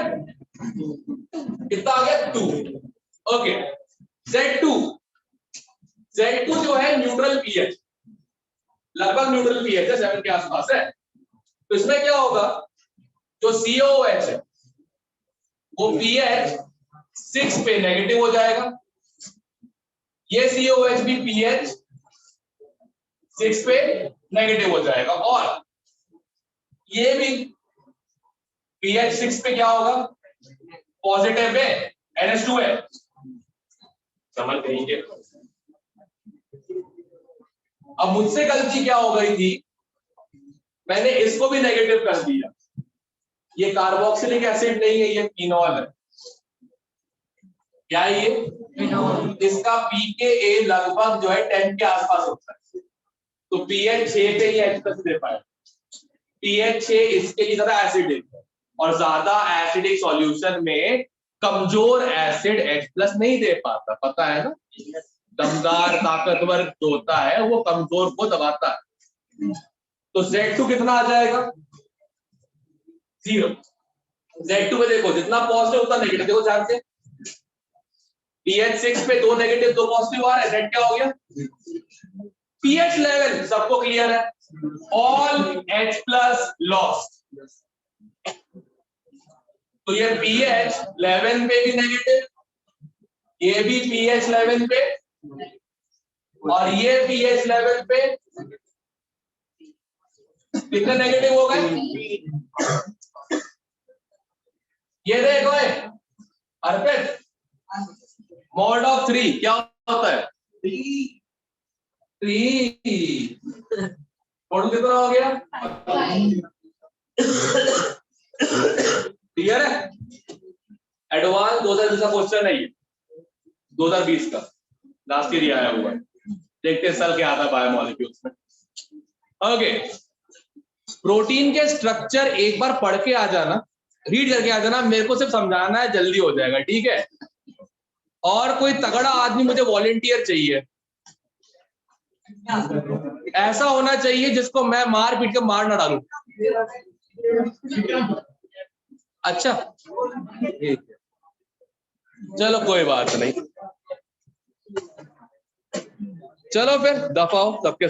कितना आ गया 2। ओके, Z2 जो है न्यूट्रल पीएच, लगभग न्यूट्रल पीएच है, 7 के आसपास है। तो इसमें क्या होगा, जो COOH है वो pH 6 पे नेगेटिव हो जाएगा, ये COOH भी pH 6 पे नेगेटिव हो जाएगा, और ये भी pH 6 पे क्या होगा, पॉजिटिव पे NH2 है। समझ गए। अब मुझसे गलती क्या हो गई थी, मैंने इसको भी नेगेटिव कर दिया। ये कार्बोक्सिलिक एसिड नहीं है, ये फिनॉल है। क्या है ये, फिनॉल। इसका pKa लगभग जो है 10 के आसपास होता है, तो pH 6 पे ही H+ दे पाए। pH 6 इसके लिए ज्यादा एसिडिक है, और ज्यादा एसिडिक सॉल्यूशन में कमजोर एसिड H+ नहीं दे पाता, पता है ना। दमदार ताकतवर जो होता है वो कमजोर को दबाता है। तो Z2 कितना आ जाएगा, 0। Z2 में देखो जितना पॉजिटिव उतना नेगेटिव, देखो ध्यान से, pH 6 पे 2 नेगेटिव 2 पॉजिटिव आ रहा है, Z क्या हो गया, pH लेवल सबको क्लियर है, ऑल H+ लॉस्ट। तो ये pH 11 पे भी नेगेटिव, ये भी pH 11 पे, और ये pH 11 पे कितने नेगेटिव हो गए, ये देखो अर्पित, मॉड ऑफ 3 क्या होता है, 3। टोटल कितना हो गया, क्लियर है। एडवांस 2020 का क्वेश्चन है ये, 2020 का लास्ट ईयर आया हुआ है, देखते हैं साल क्या आता है बायोमोलिक्यूल्स में। ओके, प्रोटीन के स्ट्रक्चर एक बार पढ़ के आ जाना, रीड करके आ जाना, मेरे को सिर्फ समझाना है, जल्दी हो जाएगा, ठीक है। और कोई तगड़ा आदमी मुझे वॉलेंटियर चाहिए, ऐसा होना चाहिए जिसको मैं मार पीट के मार ना डालूं। अच्छा चलो कोई बात नहीं, चलो फिर दफा हो सबके